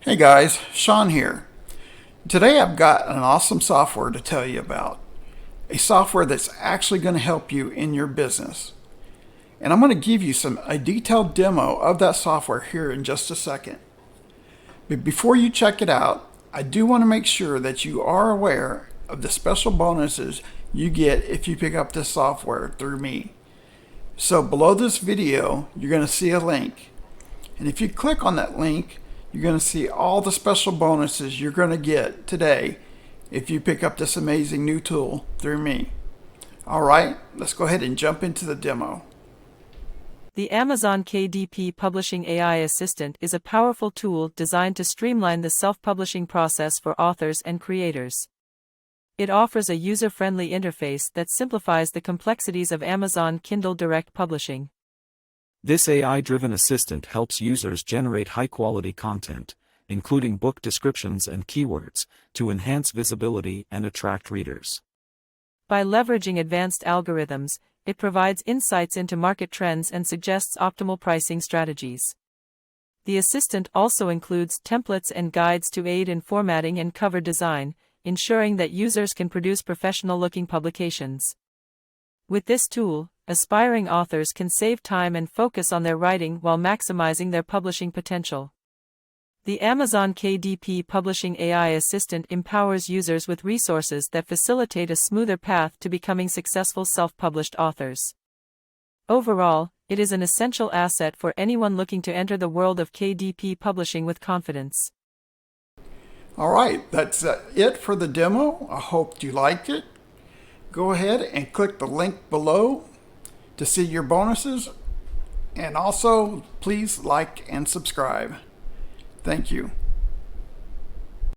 Hey guys, Sean here. Today I've got an awesome software to tell you about. A software that's actually going to help you in your business. And I'm going to give you a detailed demo of that software here in just a second. But before you check it out, I do want to make sure that you are aware of the special bonuses you get if you pick up this software through me. So below this video, you're going to see a link. And if you click on that link, you're going to see all the special bonuses you're going to get today if you pick up this amazing new tool through me. Alright, let's go ahead and jump into the demo. The Azonkdp Publishing AI Assistant is a powerful tool designed to streamline the self-publishing process for authors and creators. It offers a user-friendly interface that simplifies the complexities of Amazon Kindle Direct Publishing. This AI-driven assistant helps users generate high-quality content, including book descriptions and keywords, to enhance visibility and attract readers. By leveraging advanced algorithms, it provides insights into market trends and suggests optimal pricing strategies. The assistant also includes templates and guides to aid in formatting and cover design, ensuring that users can produce professional-looking publications. With this tool, aspiring authors can save time and focus on their writing while maximizing their publishing potential. The Azonkdp Publishing AI Assistant empowers users with resources that facilitate a smoother path to becoming successful self-published authors. Overall, it is an essential asset for anyone looking to enter the world of KDP publishing with confidence. Alright, that's it for the demo. I hope you liked it. Go ahead and click the link below to see your bonuses, and also please like and subscribe. Thank you.